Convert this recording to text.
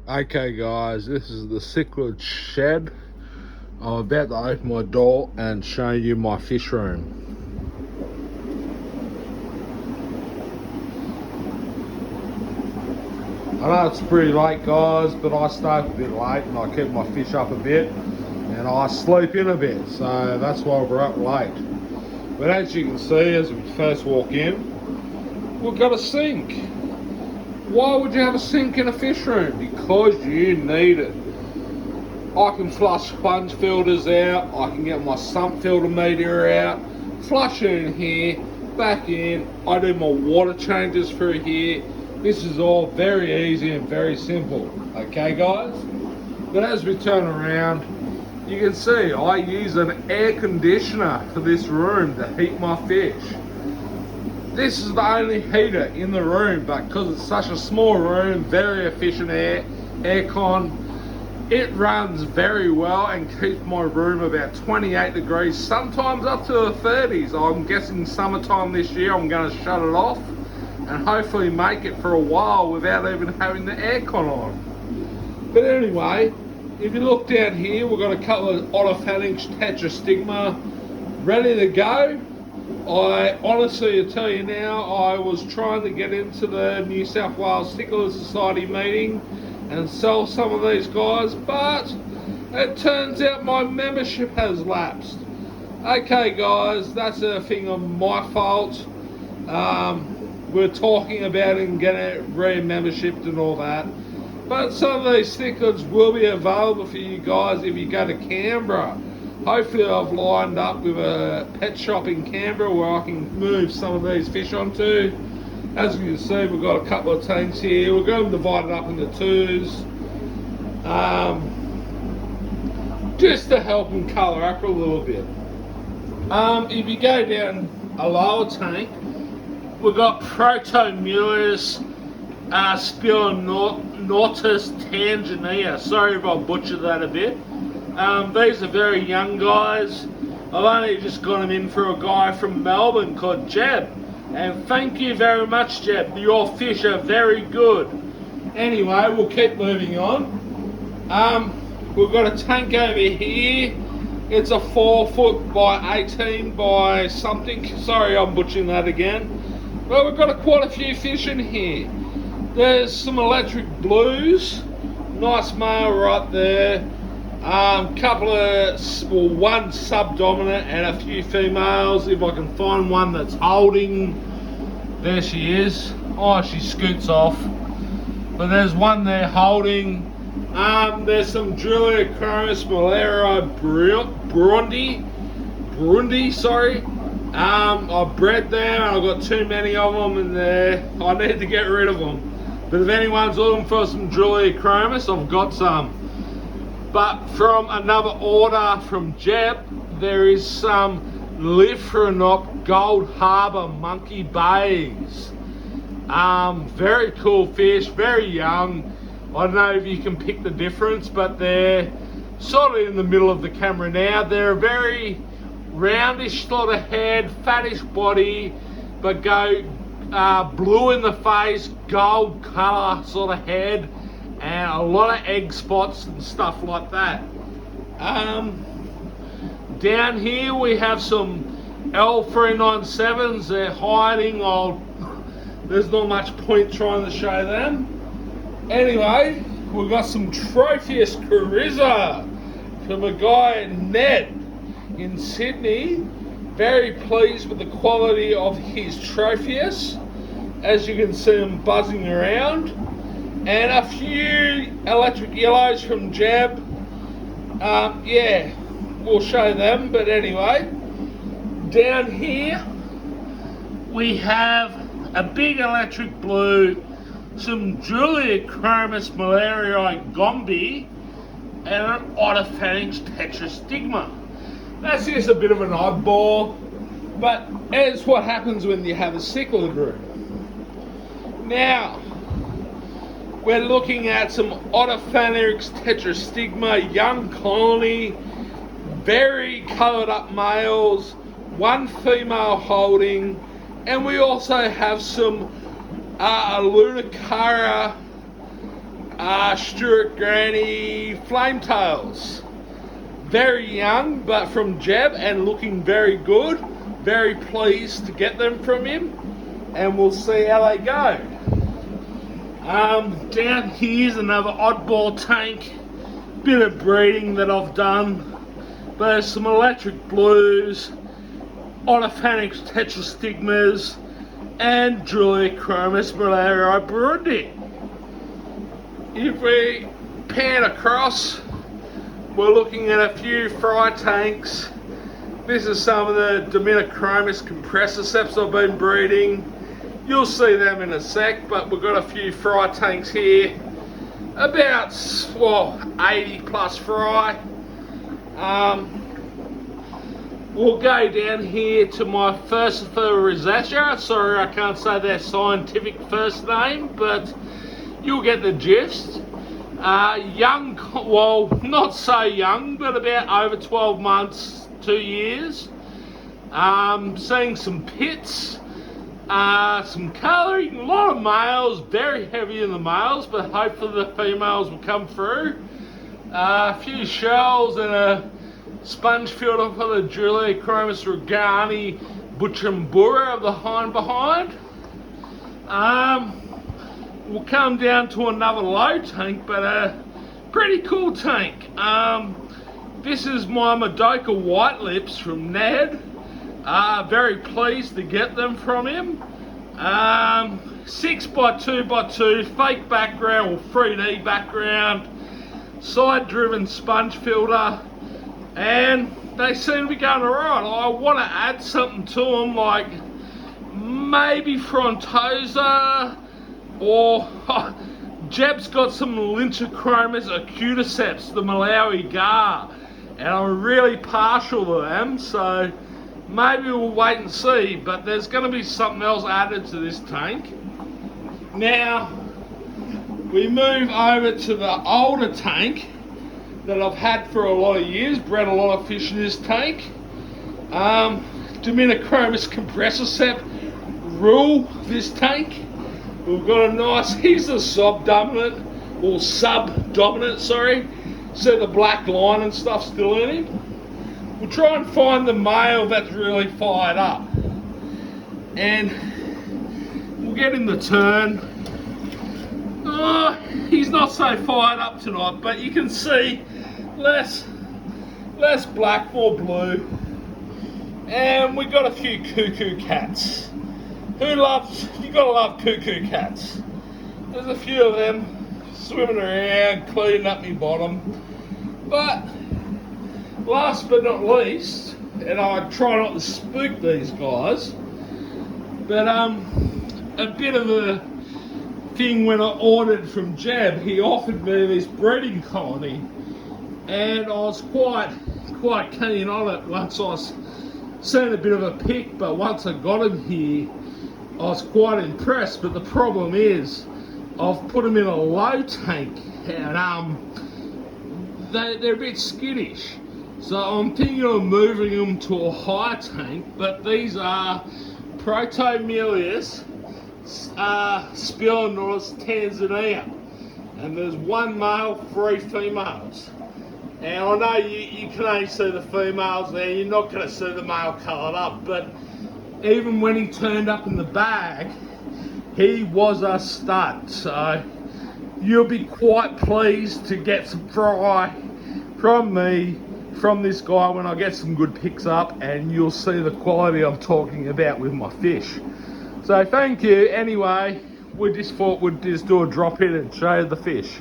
Okay guys, this is the cichlid shed. I'm about to open my door and show you my fish room. I know it's pretty late guys, but I stay up a bit late and I keep my fish up a bit and I sleep in a bit, so that's why we're up late. But as you can see, as we first walk in, we've got a sink. Why would you have a sink in a fish room? Because you need it. I can flush sponge filters out, I can get my sump filter meter out, flush it in here, back in, I do my water changes through here. This is all very easy and very simple, okay guys? But as we turn around, you can see I use an air conditioner for this room to heat my fish. This is the only heater in the room, but because it's such a small room, very efficient aircon, it runs very well and keeps my room about 28 degrees, sometimes up to the 30s. I'm guessing summertime this year I'm going to shut it off and hopefully make it for a while without even having the aircon on. But anyway, if you look down here, we've got a couple of Otophalanx tetrastigma ready to go. I honestly tell you now, I was trying to get into the New South Wales Cichlid Society meeting and sell some of these guys, but it turns out my membership has lapsed. Okay guys, that's a thing of my fault. We're talking about it and getting it re-membershiped and all that, but some of these cichlids will be available for you guys if you go to Canberra. Hopefully I've lined up with a pet shop in Canberra where I can move some of these fish onto. As you can see, we've got a couple of tanks here. We're going to divide it up into twos, just to help them colour up a little bit. If you go down a lower tank, we've got Protomulus Spinonortus tanzania. Sorry if I butchered that a bit. These are very young guys. I've only just got them in for a guy from Melbourne called Jeb. And thank you very much, Jeb. Your fish are very good. Anyway, we'll keep moving on. We've got a tank over here. It's a 4 foot by 18 by something. Sorry, I'm butchering that again. But we've got quite a few fish in here. There's some electric blues. Nice male right there. One subdominant and a few females. If I can find one that's holding, there she is. Oh, she scoots off, but there's one there holding. There's some Juliachromis malaria Burundi, sorry. I bred them, I've got too many of them in there. I need to get rid of them. But if anyone's looking for some Juliachromis, I've got some. But from another order from Jeb, there is some Lithranop Gold Harbour Monkey Bays. Very cool fish, very young. I don't know if you can pick the difference, but they're sort of in the middle of the camera now. They're a very roundish sort of head, fattish body, but go blue in the face, gold colour sort of head, and a lot of egg spots and stuff like that. Down here we have some L397s. They're hiding. There's not much point trying to show them. Anyway, we've got some Tropheus Carissa from a guy, Ned, in Sydney. Very pleased with the quality of his Tropheus. As you can see him buzzing around. And a few electric yellows from Jeb. Yeah, we'll show them, but anyway. Down here, we have a big electric blue, some Juliachromis malariae gombi, and an Otophalanx tetrastigma. That's just a bit of an oddball, but it's what happens when you have a cichlid room. Now, we're looking at some Otophalanx tetrastigma, young colony, very coloured up males, one female holding, and we also have some Lunacara Stuart Granny Flametails. Very young, but from Jeb, and looking very good. Very pleased to get them from him, and we'll see how they go. Down here's another oddball tank. Bit of breeding that I've done. There's some electric blues, Onophanics tetrastigmas, and Juliachromis malaria burundi. If we pan across, we're looking at a few fry tanks. This is some of the Dominochromis compressiceps I've been breeding. You'll see them in a sec, but we've got a few fry tanks here. About, well, 80 plus fry. We'll go down here to my Furcifer rosacea. Sorry, I can't say their scientific first name, but you'll get the gist. Young, well, not so young, but about over 12 months, 2 years. Seeing some pits, some colouring, a lot of males, very heavy in the males, but hopefully the females will come through. A few shells and a sponge filter for the Juliachromis regani Buchambura of the hind behind. We'll come down to another low tank, but a pretty cool tank. This is my Madoka White Lips from Ned. Very pleased to get them from him. 6x2x2 fake background or 3D background, side driven sponge filter, and they seem to be going alright. I want to add something to them, like maybe Frontosa, or Jeb's got some Lynchochromis acuticeps, the Malawi Gar, and I'm really partial to them, so maybe we'll wait and see, but there's going to be something else added to this tank. Now, we move over to the older tank that I've had for a lot of years, bred a lot of fish in this tank. Dominochromis compressicep rule this tank. We've got a nice, he's a subdominant, or subdominant, sorry. So the black line and stuff still in him. We'll try and find the male that's really fired up. And we'll get him the turn. He's not so fired up tonight, but you can see less black, more blue. And we got a few cuckoo cats. You gotta love cuckoo cats. There's a few of them swimming around, cleaning up my bottom. But last but not least, and I try not to spook these guys, but a bit of a thing when I ordered from Jeb, he offered me this breeding colony, and I was quite keen on it once I seen a bit of a pic, but once I got him here, I was quite impressed. But the problem is, I've put them in a low tank, and they're a bit skittish. So I'm thinking of moving them to a higher tank, but these are Protomelius Spilonurus Tanzania, and there's one male, 3 females. And I know you can only see the females there, you're not going to see the male coloured up, but even when he turned up in the bag, he was a stud. So you'll be quite pleased to get some fry from me, from this guy, when I get some good picks up, and you'll see the quality I'm talking about with my fish. So thank you. Anyway, we just thought we'd just do a drop in and show you the fish.